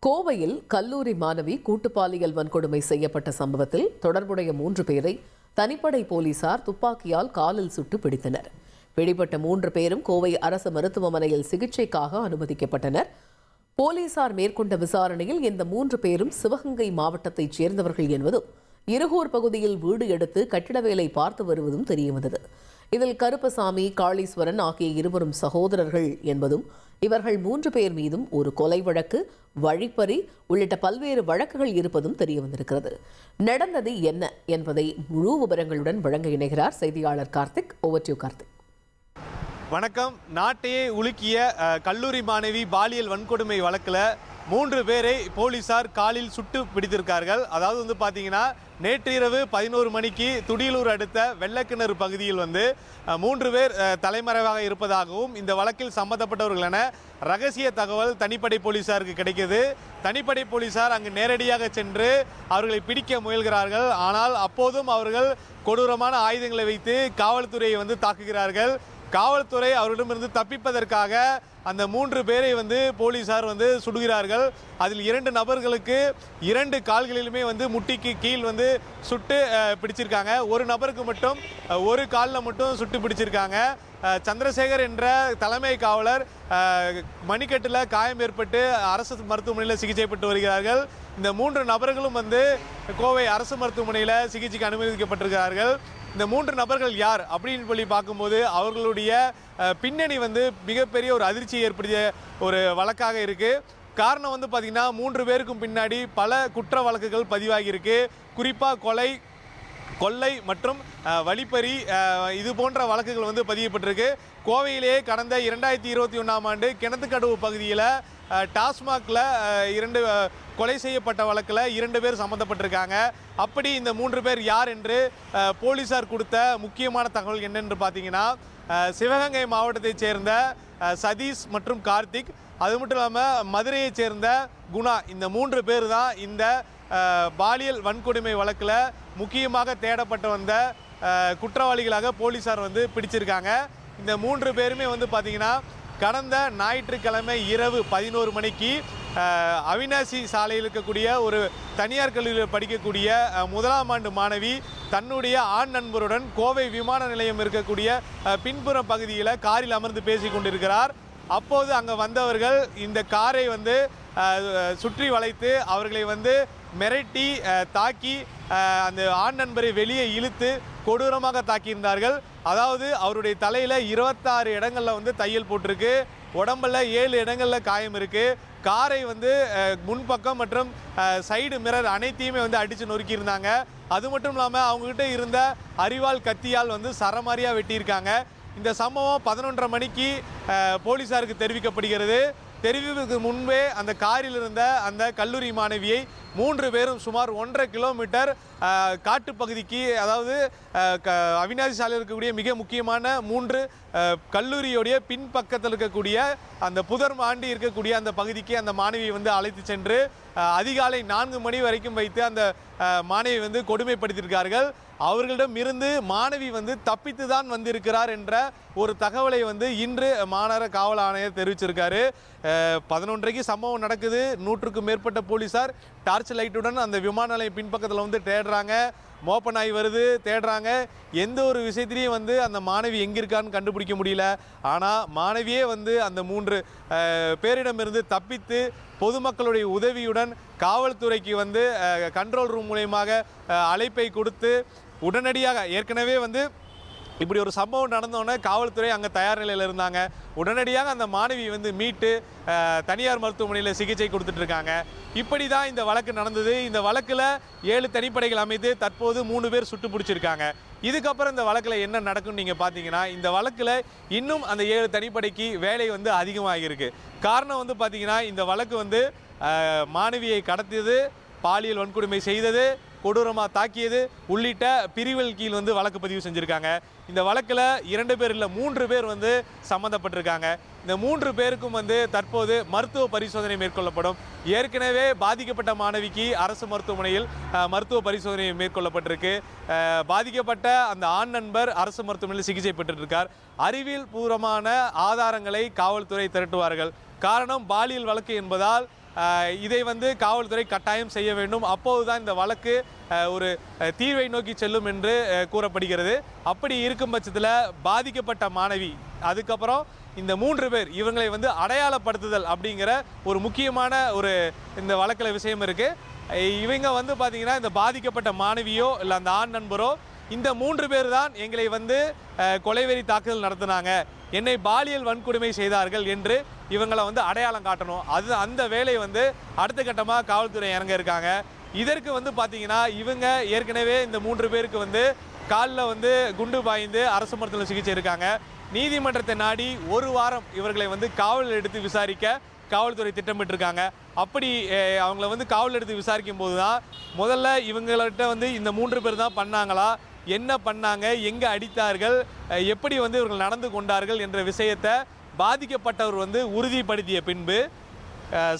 கோவையில் கல்லூரி மாணவி கூட்டுப்பாலியல் வன்கொடுமை செய்யப்பட்ட சம்பவத்தில் தொடர்புடைய 3 பேரை தனிப்படை போலீசார் துப்பாக்கியால் காலில் சுட்டு பிடித்தனர். பிடிபட்ட 3 பேரும் கோவை அரசு மருத்துவமனையில் சிகிச்சைக்காக அனுமதிக்கப்பட்டனர். போலீசார் மேற்கொண்ட விசாரணையில் இந்த 3 பேரும் சிவகங்கை மாவட்டத்தைச் சேர்ந்தவர்கள் என்பதும் இருகூர் பகுதியில் வீடு எடுத்து கட்டிட வேலை பார்த்து வருவதும் தெரியவந்தது. இதில் கருப்பசாமி, காளீஸ்வரன் ஆகிய இருவரும் சகோதரர்கள் என்பதும் இவர்கள் 3 பேர் மீதும் ஒரு கொலை வழக்கு, வழிப்பறி உள்ளிட்ட பல்வேறு வழக்குகள் இருப்பதும் தெரியவந்திருக்கிறது. நடந்தது என்ன என்பதை முழு விவரங்களுடன் வழங்க இணைகிறார் செய்தியாளர் Karthik. Over to you Karthik. வணக்கம். நாட்டையே உலுக்கிய கல்லூரி மாணவி பாலியல் வன்கொடுமை வழக்கில் 3 பேரை போலீசார் காலில் சுட்டு பிடித்திருக்கார்கள். அதாவது பார்த்தீங்கன்னா நேற்று இரவு 11 மணிக்கு துடியலூர் அடுத்த வெள்ளக்கிணறு பகுதியில் 3 பேர் தலைமறைவாக இருப்பதாகவும் இந்த வழக்கில் சம்பந்தப்பட்டவர்கள் என ரகசிய தகவல் தனிப்படை போலீசாருக்கு கிடைக்கிறது. தனிப்படை போலீசார் அங்கு நேரடியாக சென்று அவர்களை பிடிக்க முயல்கிறார்கள். ஆனால் அப்போதும் அவர்கள் கொடூரமான ஆயுதங்களை வைத்து காவல்துறையை தாக்குகிறார்கள். காவல்துறை அவர்களிடமிருந்து தப்பிப்பதற்காக அந்த 3 பேரை போலீசார் சுடுகிறார்கள். அதில் 2 நபர்களுக்கு 2 கால்களிலுமே முட்டிக்கு கீழ் சுட்டு பிடிச்சிருக்காங்க. ஒரு நபருக்கு மட்டும் ஒரு காலில் மட்டும் சுட்டு பிடிச்சிருக்காங்க. சந்திரசேகர் என்ற தலைமை காவலர் மணிக்கட்டில் காயம் ஏற்பட்டு அரசு மருத்துவமனையில் சிகிச்சை பெற்று வருகிறார்கள். இந்த 3 நபர்களும் கோவை அரசு மருத்துவமனையில் சிகிச்சைக்கு அனுமதிக்கப்பட்டிருக்கிறார்கள். இந்த 3 நபர்கள் யார் அப்படின்னு சொல்லி பார்க்கும்போது அவர்களுடைய பின்னணி மிகப்பெரிய ஒரு அதிர்ச்சியை ஏற்படுத்திய ஒரு வழக்காக இருக்கு. காரணம் பார்த்தீங்கன்னா 3 பேருக்கும் பின்னாடி பல குற்ற வழக்குகள் பதிவாகி இருக்கு. குறிப்பாக கொலை, கொள்ளை மற்றும் வழிப்பறி இது போன்ற வழக்குகள் பதியப்பட்டிருக்கு. கோவையிலேயே கடந்த 2021ஆம் ஆண்டு கிணத்துக்கடவு பகுதியில் டாஸ்மாகில் 2 கொலை செய்யப்பட்ட வழக்கில் 2 பேர் சம்மந்தப்பட்டிருக்காங்க. அப்படி இந்த 3 பேர் யார் என்று போலீசார் கொடுத்த முக்கியமான தகவல் என்னென்று பார்த்தீங்கன்னா, சிவகங்கை மாவட்டத்தைச் சேர்ந்த சதீஷ் மற்றும் கார்த்திக், அது மட்டும் இல்லாமல் மதுரையைச் சேர்ந்த குணா, இந்த 3 பேர் தான் இந்த பாலியல் வன்கொடுமை வழக்கில் முக்கியமாக தேடப்பட்டு வந்த குற்றவாளிகளாக போலீசார் பிடிச்சிருக்காங்க. இந்த 3 பேருமே பார்த்தீங்கன்னா கடந்த ஞாயிற்றுக்கிழமை இரவு 11 மணிக்கு அவினாசி சாலையில் இருக்கக்கூடிய ஒரு தனியார் கல்லூரியில் படிக்கக்கூடிய 1ஆம் ஆண்டு மாணவி தன்னுடைய ஆண் நண்பருடன் கோவை விமான நிலையம் இருக்கக்கூடிய பின்புற பகுதியில் காரில் அமர்ந்து பேசி கொண்டிருக்கிறார். அப்போது அங்கே வந்தவர்கள் இந்த காரை சுற்றி வளைத்து அவர்களை மிரட்டி தாக்கி அந்த ஆண் நண்பரை வெளியே இழுத்து கொடூரமாக தாக்கியிருந்தார்கள். அதாவது அவருடைய தலையில் 26 இடங்களில் தையல் போட்டிருக்கு. உடம்பில் 7 இடங்களில் காயம் இருக்குது. காரை முன்பக்கம் மற்றும் சைடு மிரர் அனைத்தையுமே அடித்து நொறுக்கியிருந்தாங்க. அது மட்டும் இல்லாமல் அவங்ககிட்ட இருந்த அரிவாள் கத்தியால் சரமாரியாக வெட்டியிருக்காங்க. இந்த சம்பவம் 11:30 மணிக்கு போலீசாருக்கு தெரிவிக்கப்படுகிறது. தெரிவிப்பதற்கு முன்பே அந்த காரில் இருந்த அந்த கல்லூரி மாணவியை 3 பேரும் சுமார் 1.5 கிலோமீட்டர் காட்டுப்பகுதிக்கு, அதாவது அவினாசி சாலையில் இருக்கக்கூடிய மிக முக்கியமான 3 கல்லூரியுடைய பின்பக்கத்தில் இருக்கக்கூடிய அந்த புதர் மாண்டி இருக்கக்கூடிய அந்த பகுதிக்கு அந்த மாணவியை அழைத்து சென்று அதிகாலை 4 மணி வரைக்கும் வைத்து அந்த மாணவியை கொடுமைப்படுத்தியிருக்கார்கள். அவர்களிடம் இருந்து மாணவி தப்பித்து தான் வந்திருக்கிறார் என்ற ஒரு தகவலை இன்று மாநகர காவல் ஆணையர் தெரிவிச்சிருக்காரு. 11:30க்கு சம்பவம் நடக்குது. 100க்கும் மேற்பட்ட போலீசார் டார்ச் லைட்டுடன் அந்த விமான நிலையம் பின்பக்கத்தில் தேடுறாங்க. மோப்ப நாய் வருது, தேடுறாங்க. எந்த ஒரு விஷயத்திலையும் அந்த மாணவி எங்கே இருக்கான்னு கண்டுபிடிக்க முடியல. ஆனால் மாணவியே அந்த 3 பேரிடமிருந்து தப்பித்து பொதுமக்களுடைய உதவியுடன் காவல்துறைக்கு கண்ட்ரோல் ரூம் மூலயமாக அழைப்பை கொடுத்து உடனடியாக, ஏற்கனவே இப்படி ஒரு சம்பவம் நடந்தோன்னே காவல்துறை அங்கே தயார் நிலையில் இருந்தாங்க. உடனடியாக அந்த மாணவி மீட்டு தனியார் மருத்துவமனையில் சிகிச்சை கொடுத்துட்ருக்காங்க. இப்படி தான் இந்த வழக்கு நடந்தது. இந்த வழக்கில் 7 தனிப்படைகள் அமைத்து தற்போது 3 பேர் சுட்டு பிடிச்சிருக்காங்க. இதுக்கப்புறம் இந்த வழக்கில் என்ன நடக்கும்னு நீங்கள் பார்த்தீங்கன்னா, இந்த வழக்கில் இன்னும் அந்த 7 தனிப்படைக்கு வேலை அதிகமாகிருக்கு. காரணம் பார்த்தீங்கன்னா, இந்த வழக்கு மாணவியை கடத்தியது, பாலியல் வன்கொடுமை செய்தது, கொடூரமாக தாக்கியது உள்ளிட்ட பிரிவுகள் கீழ் வழக்கு பதிவு செஞ்சுருக்காங்க. இந்த வழக்கில் 2 பேர் இல்லை 3 பேர் சம்மந்தப்பட்டிருக்காங்க. இந்த 3 பேருக்கும் தற்போது மருத்துவ பரிசோதனை மேற்கொள்ளப்படும். ஏற்கனவே பாதிக்கப்பட்ட மாணவிக்கு அரசு மருத்துவமனையில் மருத்துவ பரிசோதனை மேற்கொள்ளப்பட்டிருக்கு. பாதிக்கப்பட்ட அந்த ஆண் நண்பர் அரசு மருத்துவமனையில் சிகிச்சை பெற்றுருக்கார். அறிவியல் பூர்வமான ஆதாரங்களை காவல்துறை திரட்டுவார்கள். காரணம் பாலியல் வழக்கு என்பதால் இதை வந்து காவல்துறை கட்டாயம் செய்ய வேண்டும். அப்போதுதான் இந்த வழக்கு ஒரு தீர்வை நோக்கி செல்லும் என்று கூறப்படுகிறது. அப்படி இருக்கும் பட்சத்தில் பாதிக்கப்பட்ட மாணவி, அதுக்கப்புறம் இந்த 3 பேர், இவங்களை வந்து அடையாளப்படுத்துதல் அப்படிங்கிற ஒரு முக்கியமான இந்த வழக்கில் விஷயம் இருக்குது. இவங்க வந்து பார்த்தீங்கன்னா இந்த பாதிக்கப்பட்ட மாணவியோ இல்லை அந்த ஆண் நண்பரோ இந்த 3 பேர் தான் எங்களை வந்து கொலைவெறி தாக்குதல் நடத்தினாங்க, என்னை பாலியல் வன்கொடுமை செய்தார்கள் என்று இவங்களை வந்து அடையாளம் காட்டணும். அந்த வேலை வந்து அடுத்த கட்டமாக காவல்துறை இறங்க இருக்காங்க. இதற்கு வந்து பார்த்தீங்கன்னா இவங்க ஏற்கனவே இந்த 3 பேருக்கு வந்து காலில் வந்து குண்டு பாய்ந்து அரசு மருத்துவ சிகிச்சை இருக்காங்க. நீதிமன்றத்தை நாடி 1 வாரம் இவர்களை வந்து காவலில் எடுத்து விசாரிக்க காவல்துறை திட்டமிட்டிருக்காங்க. அப்படி அவங்கள வந்து காவல் எடுத்து விசாரிக்கும் போது தான் முதல்ல இவங்கள்ட்ட வந்து இந்த 3 பேர் தான் பண்ணாங்களா, என்ன பண்ணாங்க, எங்கே அடித்தார்கள், எப்படி வந்து இவர்கள் நடந்து கொண்டார்கள் என்ற விஷயத்தை பாதிக்கப்பட்டவர் வந்து உறுதிப்படுத்திய பின்பு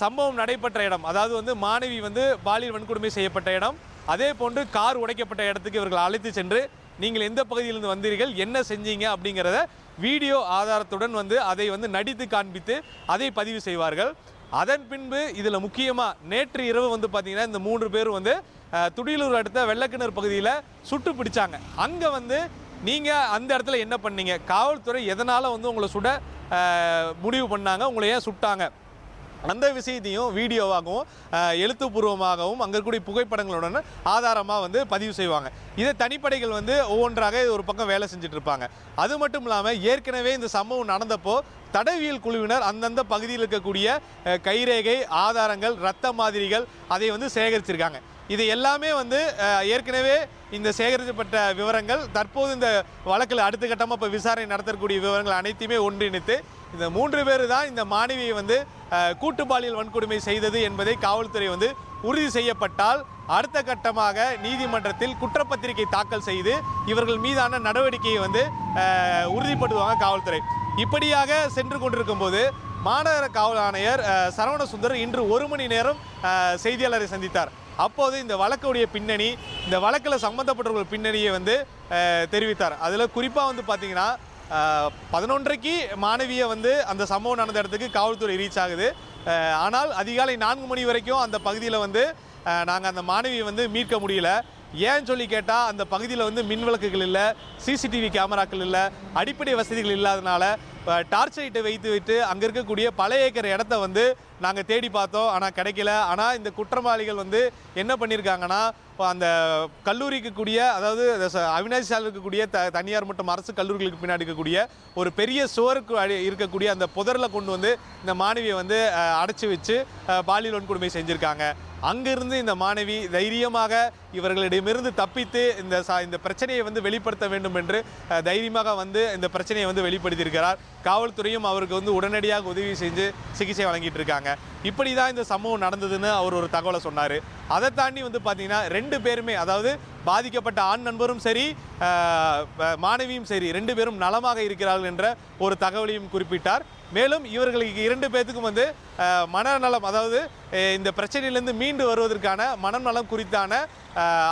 சம்பவம் நடைபெற்ற இடம், அதாவது வந்து மாணவி வந்து பாலியல் வன்கொடுமை செய்யப்பட்ட இடம், அதே போன்று கார் உடைக்கப்பட்ட இடத்துக்கு இவர்கள் அழைத்து சென்று நீங்கள் எந்த பகுதியிலிருந்து வந்தீர்கள், என்ன செஞ்சீங்க அப்படிங்கிறத வீடியோ ஆதாரத்துடன் வந்து அதை வந்து நடித்து காண்பித்து அதை பதிவு செய்வார்கள். அதன் பின்பு இதில் முக்கியமாக நேற்று இரவு வந்து பார்த்தீங்கன்னா இந்த 3 பேரும் வந்து துடியலூர் அடுத்த வெள்ளக்கிணறு பகுதியில் சுட்டு பிடிச்சாங்க. அங்கே வந்து நீங்கள் அந்த இடத்துல என்ன பண்ணீங்க, காவல்துறை எதனால் வந்து உங்களை சுட முடிவு பண்ணாங்க, உங்களை ஏன் சுட்டாங்க, அந்த விஷயத்தையும் வீடியோவாகவும் எழுத்துப்பூர்வமாகவும் அங்கே இருக்கக்கூடிய புகைப்படங்களுடன் ஆதாரமாக வந்து பதிவு செய்வாங்க. இதை தனிப்படைகள் வந்து ஒவ்வொன்றாக ஒரு பக்கம் வேலை செஞ்சுட்டு இருப்பாங்க. அது மட்டும் இல்லாமல் ஏற்கனவே இந்த சம்பவம் நடந்தப்போ தடவியல் குழுவினர் அந்தந்த பகுதியில் இருக்கக்கூடிய கைரேகை ஆதாரங்கள், இரத்த மாதிரிகள் அதை வந்து சேகரிச்சிருக்காங்க. இது எல்லாமே வந்து ஏற்கனவே இந்த சேகரிக்கப்பட்ட விவரங்கள் தற்போது இந்த வழக்கில் அடுத்த கட்டமாக இப்போ விசாரணை நடத்தக்கூடிய விவரங்கள் அனைத்தையுமே ஒன்றிணைத்து இந்த 3 பேர் தான் இந்த மாணவியை வந்து கூட்டு பாலியல் வன்கொடுமை செய்தது என்பதை காவல்துறை வந்து உறுதி செய்யப்பட்டால் அடுத்த கட்டமாக நீதிமன்றத்தில் குற்றப்பத்திரிகை தாக்கல் செய்து இவர்கள் மீதான நடவடிக்கையை வந்து உறுதிப்படுத்துவாங்க காவல்துறை. இப்படியாக சென்று கொண்டிருக்கும் போது மாநகர காவல் ஆணையர் சரவண சுந்தர் இன்று 1 மணி நேரம் செய்தியாளரை சந்தித்தார். அப்போது இந்த வழக்குடைய பின்னணி, இந்த வழக்கில் சம்பந்தப்பட்டவர்கள் பின்னணியை வந்து தெரிவித்தார். அதில் குறிப்பாக வந்து பார்த்தீங்கன்னா 11:30க்கு மாணவியை வந்து அந்த சம்பவம் நடந்த இடத்துக்கு காவல்துறை ரீச் ஆகுது. ஆனால் அதிகாலை 4 மணி வரைக்கும் அந்த பகுதியில் வந்து நாங்கள் அந்த மாணவியை வந்து மீட்க முடியல. ஏன்னு சொல்லி கேட்டால் அந்த பகுதியில் வந்து மின் விளக்குகள் இல்லை, சிசிடிவி கேமராக்கள் இல்லை, அடிப்படை வசதிகள் இல்லாதனால டார்ச் லைட்டை வைத்து அங்கே இருக்கக்கூடிய பல ஏக்கர் இடத்த வந்து நாங்கள் தேடி பார்த்தோம், ஆனால் கிடைக்கல. ஆனால் இந்த குற்றவாளிகள் வந்து என்ன பண்ணியிருக்காங்கன்னா அந்த கல்லூரிக்கு கூடிய, அதாவது அவினாசி சாலையில் இருக்கக்கூடிய தனியார் மற்றும் அரசு கல்லூரிகளுக்கு பின்னாடி இருக்கக்கூடிய ஒரு பெரிய சுவருக்கு இருக்கக்கூடிய அந்த புதரில் கொண்டு வந்து இந்த மாணவியை வந்து அடைச்சி வச்சு பாலியல் வன்கொடுமை செஞ்சுருக்காங்க. அங்கிருந்து இந்த மாணவி தைரியமாக இவர்களிடமிருந்து தப்பித்து இந்த பிரச்சனையை வந்து வெளிப்படுத்த வேண்டும் என்று தைரியமாக வந்து இந்த பிரச்சனையை வந்து வெளிப்படுத்தியிருக்கிறார். காவல்துறையும் அவருக்கு வந்து உடனடியாக உதவி செஞ்சு சிகிச்சை வழங்கிட்டு இருக்காங்க. இப்படி தான் இந்த சம்பவம் நடந்ததுன்னு அவர் ஒரு தகவலை சொன்னார். அதை தாண்டி வந்து பார்த்தீங்கன்னா 2 பேருமே, அதாவது பாதிக்கப்பட்ட ஆண் நண்பரும் சரி மாணவியும் சரி 2 பேரும் நலமாக இருக்கிறார்கள் என்ற ஒரு தகவலையும் குறிப்பிட்டார். மேலும் இவர்களுக்கு 2 பேர்த்துக்கும் வந்து மனநலம், அதாவது இந்த பிரச்சனையிலிருந்து மீண்டு வருவதற்கான மனநலம் குறித்தான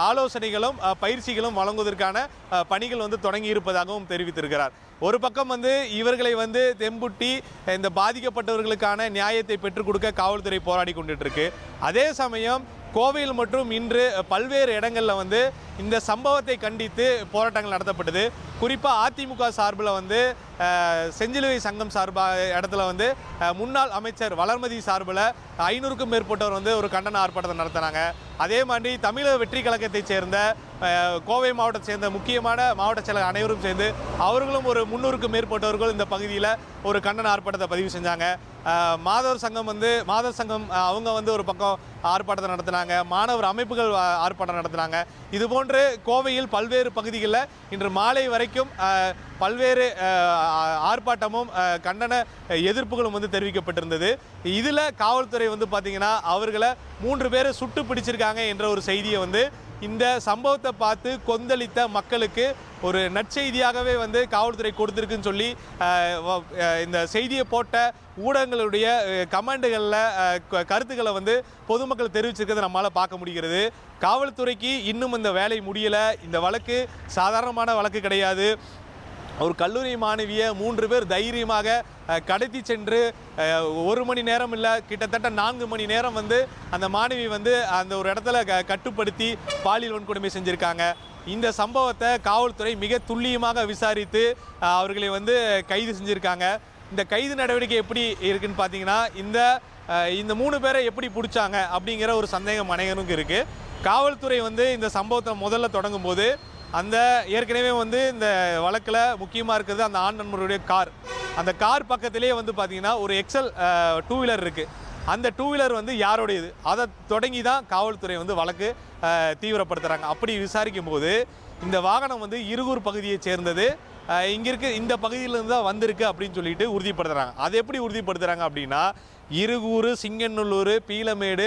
ஆலோசனைகளும் பயிற்சிகளும் வழங்குவதற்கான பணிகள் வந்து தொடங்கி இருப்பதாகவும் தெரிவித்திருக்கிறார். ஒரு பக்கம் வந்து இவர்களை வந்து தெம்புட்டி இந்த பாதிக்கப்பட்டவர்களுக்கான நியாயத்தை பெற்றுக் கொடுக்க காவல்துறை போராடி கொண்டுட்டு இருக்கு. அதே சமயம் கோவையில் மற்றும் இன்று பல்வேறு இடங்களில் வந்து இந்த சம்பவத்தை கண்டித்து போராட்டங்கள் நடத்தப்பட்டது. குறிப்பாக அதிமுக சார்பில் வந்து செஞ்சிலுவை சங்கம் சார்பாக இடத்துல வந்து முன்னாள் அமைச்சர் வளர்மதி சார்பில் 500க்கும் மேற்பட்டவர் வந்து ஒரு கண்டன ஆர்ப்பாட்டத்தை நடத்தினாங்க. அதே மாதிரி தமிழக வெற்றி கழகத்தைச் சேர்ந்த கோவை மாவட்டத்தை சேர்ந்த முக்கியமான மாவட்ட செயலர் அனைவரும் சேர்ந்து அவர்களும் ஒரு 300க்கும் மேற்பட்டவர்கள் இந்த பகுதியில் ஒரு கண்டன ஆர்ப்பாட்டத்தை பதிவு செஞ்சாங்க. மாதவர் சங்கம் அவங்க வந்து ஒரு பக்கம் ஆர்ப்பாட்டத்தை நடத்தினாங்க. மாணவர் அமைப்புகள் ஆர்ப்பாட்டம் நடத்தினாங்க. இதுபோன்று கோவையில் பல்வேறு பகுதிகளில் இன்று மாலை வரைக்கும் பல்வேறு ஆர்ப்பாட்டமும் கண்டன எதிர்ப்புகளும் வந்து தெரிவிக்கப்பட்டிருந்தது. இதில் காவல்துறை வந்து பார்த்திங்கன்னா அவர்களை 3 பேரை சுட்டு பிடிச்சிருக்காங்க என்ற ஒரு செய்தியை வந்து இந்த சம்பவத்தை பார்த்து கொந்தளித்த மக்களுக்கு ஒரு நற்செய்தியாகவே வந்து காவல்துறை கொடுத்துருக்குன்னு சொல்லி இந்த செய்தியை போட்ட ஊடகங்களுடைய கமெண்டுகளில் கருத்துக்களை வந்து பொதுமக்கள் தெரிவிச்சிருக்கிறத நம்மளால் பார்க்க முடிகிறது. காவல்துறைக்கு இன்னும் இந்த வேலை முடியலை. இந்த வழக்கு சாதாரணமான வழக்கு கிடையாது. ஒரு கல்லூரி மாணவியை 3 பேர் தைரியமாக கடத்தி சென்று 1 மணி நேரம் இல்லை, கிட்டத்தட்ட 4 மணி நேரம் வந்து அந்த மாணவி வந்து அந்த ஒரு இடத்துல கட்டுப்படுத்தி பாலியல் வன்கொடுமை செஞ்சுருக்காங்க. இந்த சம்பவத்தை காவல்துறை மிக துல்லியமாக விசாரித்து அவர்களை வந்து கைது செஞ்சுருக்காங்க. இந்த கைது நடவடிக்கை எப்படி இருக்குன்னு பார்த்தீங்கன்னா, இந்த 3 பேரை எப்படி பிடிச்சாங்க அப்படிங்கிற ஒரு சந்தேகம் அனைவருக்கும் இருக்குது. காவல்துறை வந்து இந்த சம்பவத்தை முதல்ல தொடங்கும் போது அந்த ஏற்கனவே வந்து இந்த வழக்கில் முக்கியமாக இருக்கிறது அந்த ஆண் நண்பருடைய கார். அந்த கார் பக்கத்திலே வந்து பார்த்தீங்கன்னா ஒரு எக்ஸல் 2 வீலர் இருக்குது. அந்த 2 வீலர் வந்து யாரோடையது, அதை தொடங்கி தான் காவல்துறை வந்து வழக்கு தீவிரப்படுத்துகிறாங்க. அப்படி விசாரிக்கும் போது இந்த வாகனம் வந்து இருகூர் பகுதியை சேர்ந்தது, இங்கே இருக்க இந்த பகுதியிலேருந்து தான் வந்திருக்கு அப்படின்னு சொல்லிட்டு உறுதிப்படுத்துகிறாங்க. அது எப்படி உறுதிப்படுத்துகிறாங்க அப்படின்னா, இருகூர், சிங்கநல்லூர், பீளமேடு,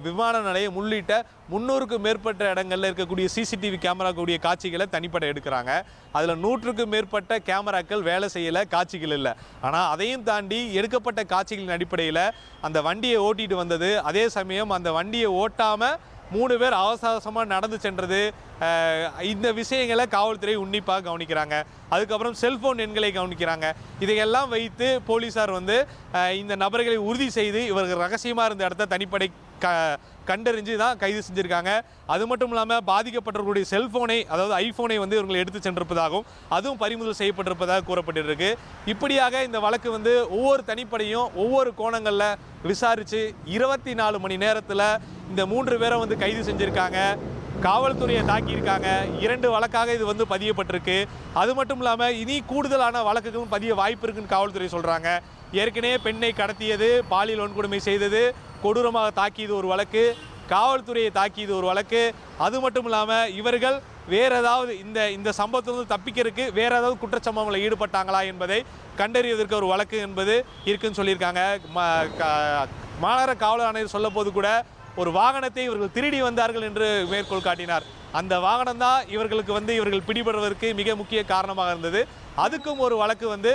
விமான நிலையம் உள்ளிட்ட 300க்கும் மேற்பட்ட இடங்களில் இருக்கக்கூடிய சிசிடிவி கேமரா கூடிய காட்சிகளை தனிப்படை எடுக்கிறாங்க. அதில் 100க்கும் மேற்பட்ட கேமராக்கள் வேலை செய்யலை, காட்சிகள் இல்லை. ஆனால் அதையும் தாண்டி எடுக்கப்பட்ட காட்சிகளின் அடிப்படையில் அந்த வண்டியை ஓட்டிட்டு வந்தது, அதே சமயம் அந்த வண்டியை ஓட்டாமல் 3 பேர் அவசரமாக நடந்து சென்றது, இந்த விஷயங்களை காவல்துறை உன்னிப்பாக கவனிக்கிறாங்க. அதுக்கப்புறம் செல்போன் எண்களை கவனிக்கிறாங்க. இதையெல்லாம் வைத்து போலீஸார் வந்து இந்த நபர்களை உறுதி செய்து இவர்கள் ரகசியமாக இருந்த இடத்த தனிப்படை கண்டறிஞ்சு தான் கைது செஞ்சுருக்காங்க. அது மட்டும் இல்லாமல் பாதிக்கப்பட்டவர்களுடைய செல்ஃபோனை, அதாவது ஐஃபோனை வந்து இவங்களை எடுத்து சென்றிருப்பதாகவும் அதுவும் பறிமுதல் செய்யப்பட்டிருப்பதாக கூறப்பட்டிருக்கு. இப்படியாக இந்த வழக்கு வந்து ஒவ்வொரு தனிப்படையும் ஒவ்வொரு கோணங்களில் விசாரித்து 24 மணி நேரத்தில் இந்த 3 பேரை வந்து கைது செஞ்சுருக்காங்க. காவல்துறையை தாக்கியிருக்காங்க. 2 வழக்காக இது வந்து பதியப்பட்டிருக்கு. அது மட்டும் இல்லாமல் இனி கூடுதலான வழக்குகளும் பதிய வாய்ப்பு இருக்குன்னு காவல்துறை சொல்கிறாங்க. ஏற்கனவே பெண்ணை கடத்தியது, பாலியல் வன்கொடுமை செய்தது, கொடூரமாக தாக்கியது ஒரு வழக்கு, காவல்துறையை தாக்கியது ஒரு வழக்கு. அது மட்டும் இல்லாமல் இவர்கள் வேறு ஏதாவது இந்த சம்பவத்திலிருந்து தப்பிக்கிறதுக்கு வேறு ஏதாவது குற்றச்சம்பவங்களில் ஈடுபட்டாங்களா என்பதை கண்டறிவதற்கு ஒரு வழக்கு என்பது இருக்குன்னு சொல்லியிருக்காங்க. மாநகர காவல் ஆணையர் சொல்ல போது கூட ஒரு வாகனத்தை இவர்கள் திருடி வந்தார்கள் என்று மேற்கோள் காட்டினார். அந்த வாகனம் தான் இவர்களுக்கு வந்து இவர்கள் பிடிபடுவதற்கு மிக முக்கிய காரணமாக இருந்தது. அதுக்கும் ஒரு வழக்கு வந்து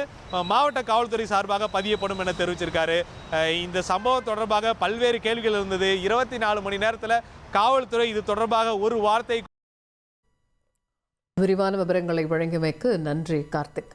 மாவட்ட காவல்துறை சார்பாக பதியப்படும் என தெரிவிச்சிருக்காரு. இந்த சம்பவம் தொடர்பாக பல்வேறு கேள்விகள் இருந்தது. 24 மணி நேரத்தில் காவல்துறை இது தொடர்பாக ஒரு வார்த்தை. விரிவான விவரங்களை வழங்கியமைக்கு நன்றி கார்த்திக்.